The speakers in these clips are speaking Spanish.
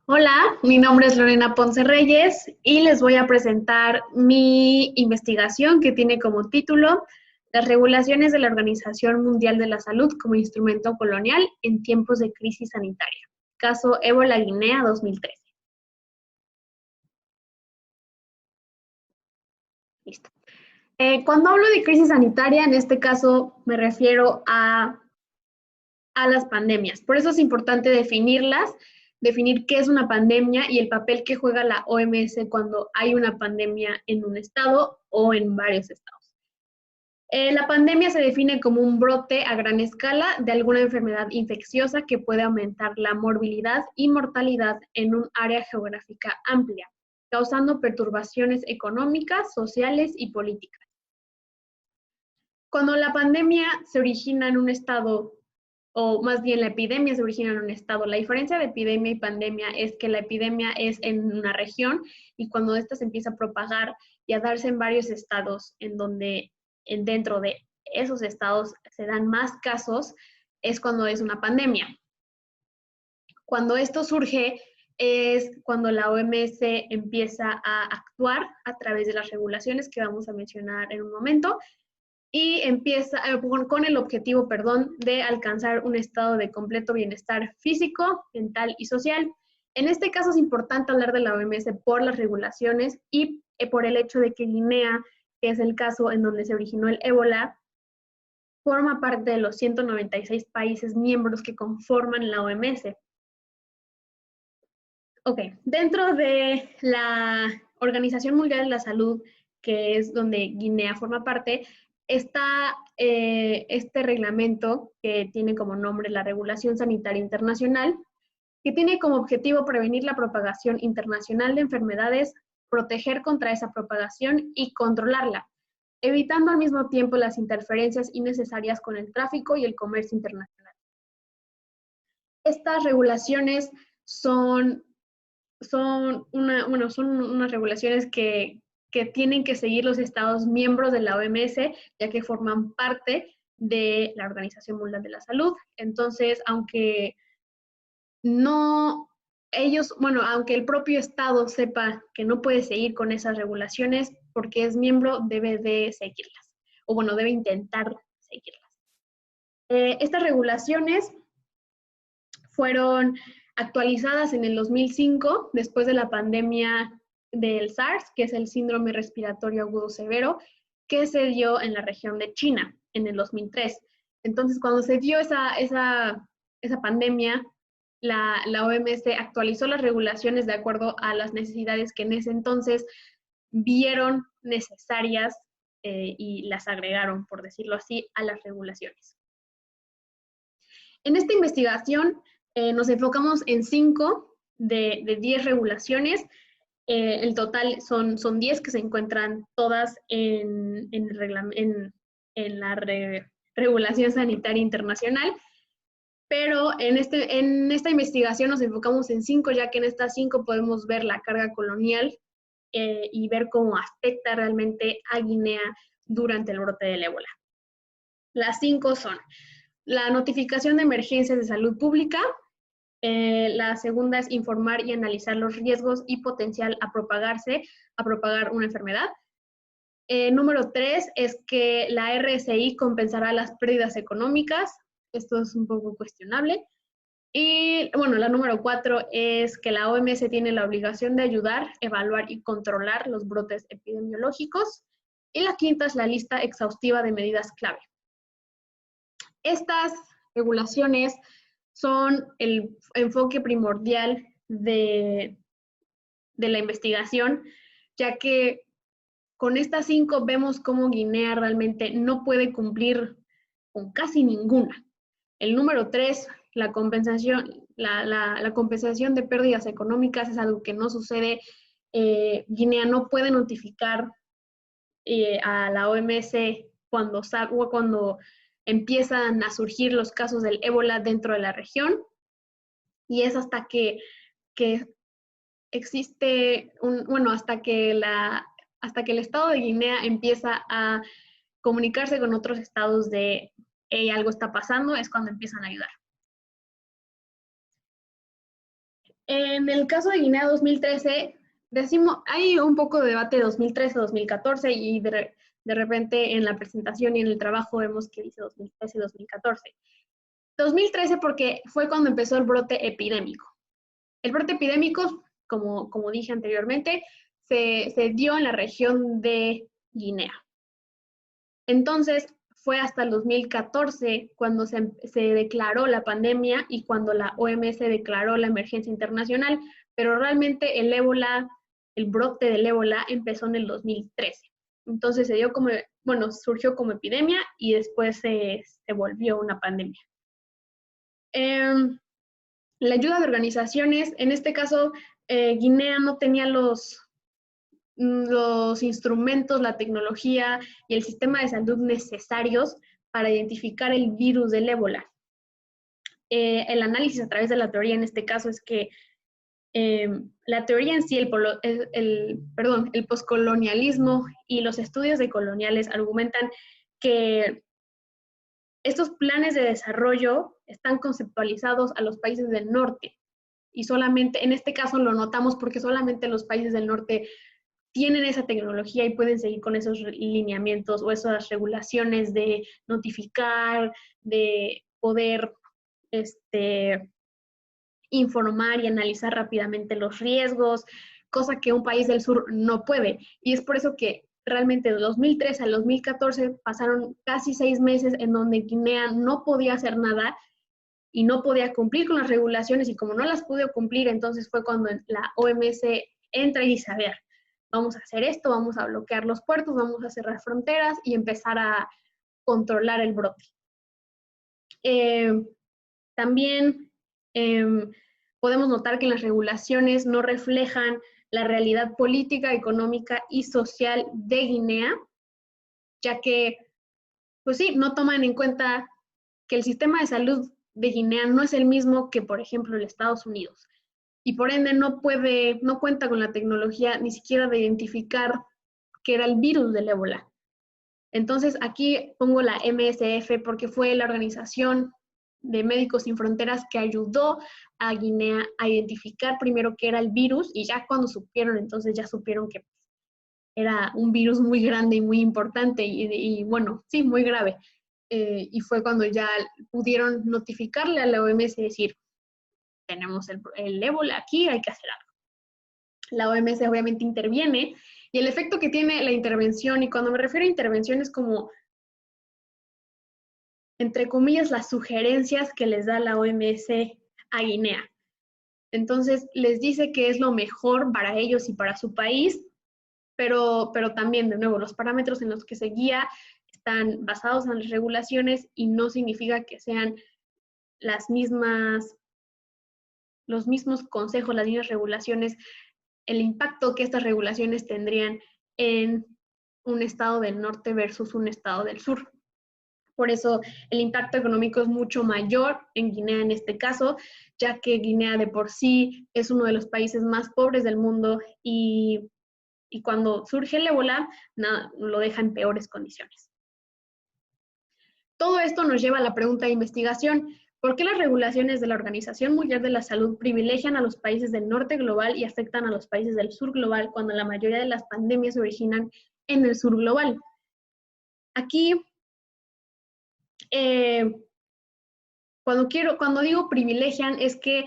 Hola, mi nombre es Lorena Ponce Reyes y les voy a presentar mi investigación que tiene como título Las regulaciones de la Organización Mundial de la Salud como instrumento colonial en tiempos de crisis sanitaria. Caso Ébola Guinea 2013. Listo. Cuando hablo de crisis sanitaria, en este caso me refiero a las pandemias. Por eso es importante definirlas, definir qué es una pandemia y el papel que juega la OMS cuando hay una pandemia en un estado o en varios estados. La pandemia se define como un brote a gran escala de alguna enfermedad infecciosa que puede aumentar la morbilidad y mortalidad en un área geográfica amplia, causando perturbaciones económicas, sociales y políticas. Cuando la pandemia se origina en un estado, o más bien la epidemia se origina en un estado, la diferencia de epidemia y pandemia es que la epidemia es en una región y cuando esta se empieza a propagar y a darse en varios estados en donde dentro de esos estados se dan más casos, es cuando es una pandemia. Cuando esto surge es cuando la OMS empieza a actuar a través de las regulaciones que vamos a mencionar en un momento y empieza con el objetivo, perdón, de alcanzar un estado de completo bienestar físico, mental y social. En este caso es importante hablar de la OMS por las regulaciones y por el hecho de que Guinea, que es el caso en donde se originó el ébola, forma parte de los 196 países miembros que conforman la OMS. Ok, dentro de la Organización Mundial de la Salud, que es donde Guinea forma parte, está este reglamento que tiene como nombre la Regulación Sanitaria Internacional, que tiene como objetivo prevenir la propagación internacional de enfermedades, proteger contra esa propagación y controlarla, evitando al mismo tiempo las interferencias innecesarias con el tráfico y el comercio internacional. Estas regulaciones son son unas regulaciones que tienen que seguir los estados miembros de la OMS, ya que forman parte de la Organización Mundial de la Salud. Entonces, aunque no aunque el propio estado sepa que no puede seguir con esas regulaciones, porque es miembro, debe de seguirlas, o bueno, debe intentar seguirlas. Estas regulaciones fueron actualizadas en el 2005, después de la pandemia del SARS, que es el síndrome respiratorio agudo severo, que se dio en la región de China en el 2003. Entonces, cuando se dio esa pandemia, la OMS actualizó las regulaciones de acuerdo a las necesidades que en ese entonces vieron necesarias y las agregaron, por decirlo así, a las regulaciones. En esta investigación nos enfocamos en 5 de 10 regulaciones. El total son 10 que se encuentran todas en la regulación sanitaria internacional, pero en esta investigación nos enfocamos en 5, ya que en estas 5 podemos ver la carga colonial y ver cómo afecta realmente a Guinea durante el brote del ébola. Las 5 son la notificación de emergencias de salud pública. La segunda es informar y analizar los riesgos y potencial a propagar una enfermedad. Número 3 es que la RSI compensará las pérdidas económicas. Esto es un poco cuestionable. Y bueno, la número 4 es que la OMS tiene la obligación de ayudar, evaluar y controlar los brotes epidemiológicos. Y la quinta es la lista exhaustiva de medidas clave. Estas regulaciones son el enfoque primordial de la investigación, ya que con estas 5 vemos cómo Guinea realmente no puede cumplir con casi ninguna. El número 3, la compensación de pérdidas económicas es algo que no sucede. Guinea no puede notificar a la OMS cuando empiezan a surgir los casos del ébola dentro de la región, y es hasta que existe hasta que el estado de Guinea empieza a comunicarse con otros estados de algo está pasando, es cuando empiezan a ayudar. En el caso de Guinea 2013, hay un poco de debate de 2013-2014 y de repente en la presentación y en el trabajo vemos que dice 2013-2014. 2013 porque fue cuando empezó el brote epidémico. El brote epidémico, como dije anteriormente, se dio en la región de Guinea. Entonces, fue hasta el 2014 cuando se declaró la pandemia y cuando la OMS declaró la emergencia internacional, pero realmente el brote del ébola empezó en el 2013. Entonces surgió como epidemia y después se volvió una pandemia. La ayuda de organizaciones, en este caso, Guinea no tenía los instrumentos, la tecnología y el sistema de salud necesarios para identificar el virus del ébola. El análisis a través de la teoría en este caso es que la teoría en sí, el poscolonialismo y los estudios decoloniales argumentan que estos planes de desarrollo están conceptualizados a los países del norte y solamente, en este caso lo notamos porque solamente los países del norte tienen esa tecnología y pueden seguir con esos lineamientos o esas regulaciones de notificar, de poder informar y analizar rápidamente los riesgos, cosa que un país del sur no puede. Y es por eso que realmente de 2013 al 2014 pasaron casi 6 meses en donde Guinea no podía hacer nada y no podía cumplir con las regulaciones y como no las pudo cumplir, entonces fue cuando la OMS entra y dice, a ver, vamos a hacer esto, vamos a bloquear los puertos, vamos a cerrar fronteras y empezar a controlar el brote. También podemos notar que las regulaciones no reflejan la realidad política, económica y social de Guinea, ya que, pues sí, no toman en cuenta que el sistema de salud de Guinea no es el mismo que, por ejemplo, el Estados Unidos. Y por ende no cuenta con la tecnología ni siquiera de identificar que era el virus del ébola. Entonces aquí pongo la MSF porque fue la organización de Médicos Sin Fronteras que ayudó a Guinea a identificar primero qué era el virus y ya cuando supieron, entonces ya supieron que era un virus muy grande y muy importante y bueno, sí, muy grave. Y fue cuando ya pudieron notificarle a la OMS y decir, tenemos el ébola aquí, hay que hacer algo. La OMS obviamente interviene y el efecto que tiene la intervención, y cuando me refiero a intervención es como, entre comillas, las sugerencias que les da la OMS a Guinea. Entonces les dice que es lo mejor para ellos y para su país, pero también, de nuevo, los parámetros en los que se guía están basados en las regulaciones y no significa que sean los mismos consejos, las mismas regulaciones, el impacto que estas regulaciones tendrían en un estado del norte versus un estado del sur. Por eso el impacto económico es mucho mayor en Guinea en este caso, ya que Guinea de por sí es uno de los países más pobres del mundo y cuando surge el ébola, lo deja en peores condiciones. Todo esto nos lleva a la pregunta de investigación: ¿por qué las regulaciones de la Organización Mundial de la Salud privilegian a los países del norte global y afectan a los países del sur global cuando la mayoría de las pandemias se originan en el sur global? Aquí, cuando digo privilegian, es que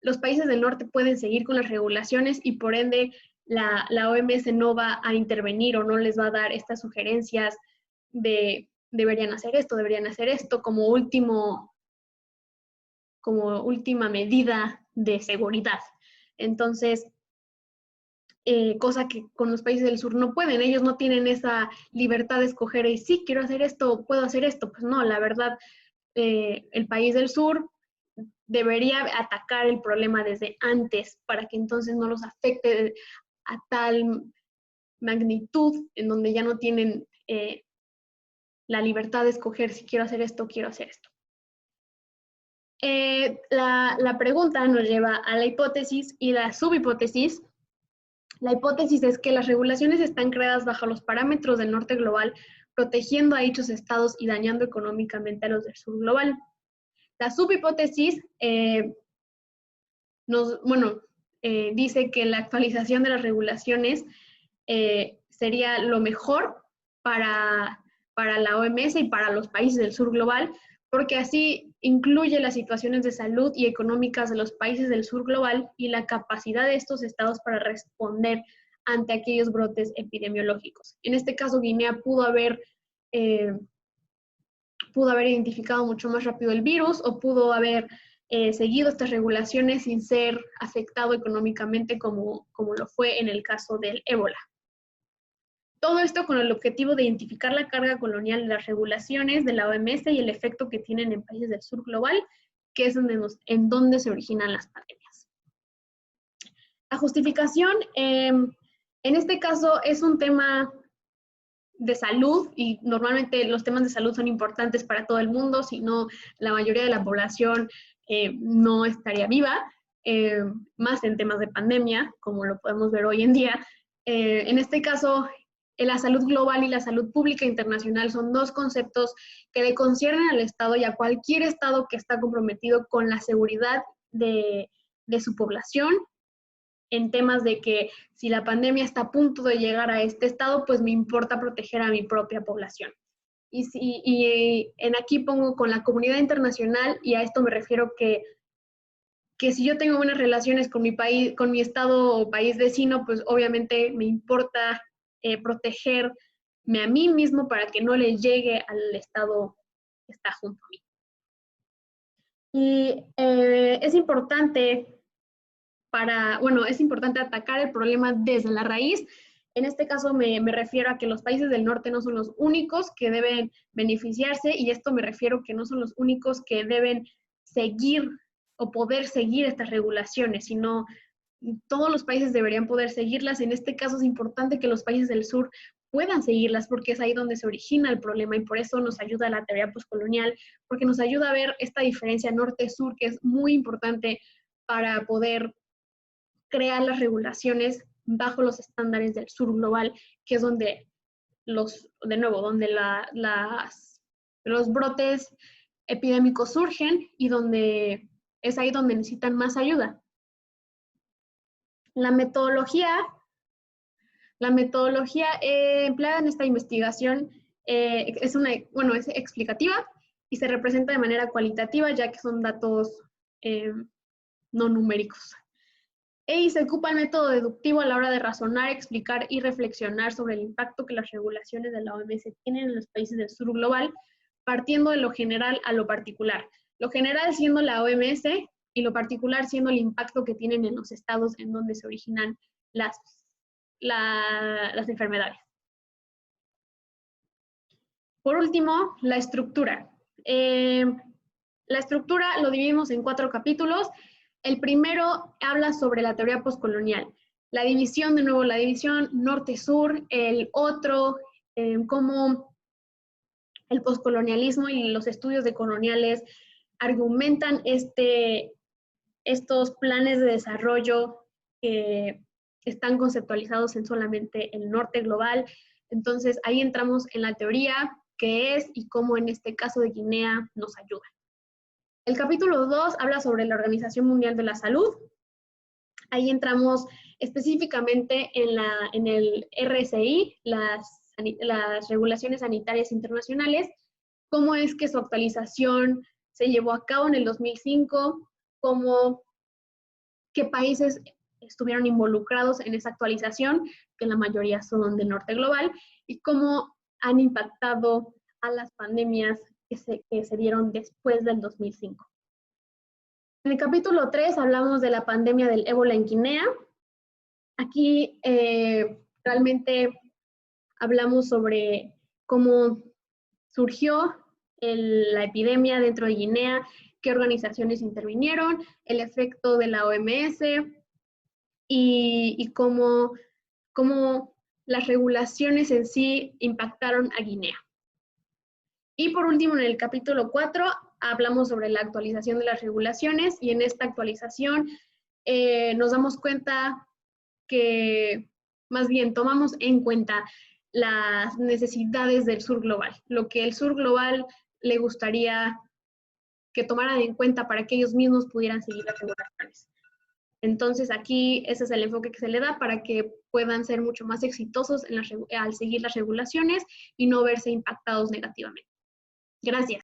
los países del norte pueden seguir con las regulaciones y por ende la OMS no va a intervenir o no les va a dar estas sugerencias de deberían hacer esto como última medida de seguridad. Entonces, cosa que con los países del sur no pueden, ellos no tienen esa libertad de escoger y sí, quiero hacer esto, puedo hacer esto. Pues no, la verdad, el país del sur debería atacar el problema desde antes para que entonces no los afecte a tal magnitud en donde ya no tienen la libertad de escoger si quiero hacer esto o quiero hacer esto. La pregunta nos lleva a la hipótesis y la subhipótesis. La hipótesis es que las regulaciones están creadas bajo los parámetros del norte global, protegiendo a dichos estados y dañando económicamente a los del sur global. La subhipótesis dice que la actualización de las regulaciones sería lo mejor para la OMS y para los países del sur global, porque así incluye las situaciones de salud y económicas de los países del sur global y la capacidad de estos estados para responder ante aquellos brotes epidemiológicos. En este caso, Guinea pudo haber identificado mucho más rápido el virus o pudo haber seguido estas regulaciones sin ser afectado económicamente como lo fue en el caso del ébola. Todo esto con el objetivo de identificar la carga colonial de las regulaciones de la OMS y el efecto que tienen en países del sur global, que es en donde se originan las pandemias. La justificación, en este caso, es un tema de salud, y normalmente los temas de salud son importantes para todo el mundo, si no la mayoría de la población no estaría viva, más en temas de pandemia, como lo podemos ver hoy en día. En este caso, la salud global y la salud pública internacional son dos conceptos que le conciernen al Estado y a cualquier Estado que está comprometido con la seguridad de su población, en temas de que si la pandemia está a punto de llegar a este estado, pues me importa proteger a mi propia población. Y aquí pongo con la comunidad internacional, y a esto me refiero que si yo tengo buenas relaciones con mi país, con mi estado o país vecino, pues obviamente me importa protegerme a mí mismo para que no le llegue al estado que está junto a mí. Y es importante atacar el problema desde la raíz. En este caso me refiero a que los países del norte no son los únicos que deben beneficiarse, y esto me refiero que no son los únicos que deben seguir o poder seguir estas regulaciones, sino todos los países deberían poder seguirlas. En este caso es importante que los países del sur puedan seguirlas, porque es ahí donde se origina el problema, y por eso nos ayuda la teoría postcolonial, porque nos ayuda a ver esta diferencia norte-sur, que es muy importante para poder crear las regulaciones bajo los estándares del sur global, que es donde los brotes epidémicos surgen y donde es ahí donde necesitan más ayuda. La metodología empleada en esta investigación es explicativa y se representa de manera cualitativa, ya que son datos no numéricos. Y se ocupa el método deductivo a la hora de razonar, explicar y reflexionar sobre el impacto que las regulaciones de la OMS tienen en los países del sur global, partiendo de lo general a lo particular. Lo general siendo la OMS y lo particular siendo el impacto que tienen en los estados en donde se originan las enfermedades. Por último, la estructura. La estructura lo dividimos en 4 capítulos. El primero habla sobre la teoría postcolonial. La división norte-sur, el otro, cómo el postcolonialismo y los estudios decoloniales argumentan estos planes de desarrollo que están conceptualizados en solamente el norte global. Entonces, ahí entramos en la teoría, qué es y cómo en este caso de Guinea nos ayuda. El capítulo 2 habla sobre la Organización Mundial de la Salud. Ahí entramos específicamente en el RSI, las regulaciones sanitarias internacionales, cómo es que su actualización se llevó a cabo en el 2005, qué países estuvieron involucrados en esa actualización, que la mayoría son del norte global, y cómo han impactado a las pandemias que se dieron después del 2005. En el capítulo 3 hablamos de la pandemia del ébola en Guinea. Aquí realmente hablamos sobre cómo surgió la epidemia dentro de Guinea, qué organizaciones intervinieron, el efecto de la OMS y cómo las regulaciones en sí impactaron a Guinea. Y por último, en el capítulo 4, hablamos sobre la actualización de las regulaciones, y en esta actualización nos damos cuenta que, más bien, tomamos en cuenta las necesidades del sur global, lo que el sur global le gustaría que tomaran en cuenta para que ellos mismos pudieran seguir las regulaciones. Entonces aquí ese es el enfoque que se le da para que puedan ser mucho más exitosos al seguir las regulaciones y no verse impactados negativamente. Gracias.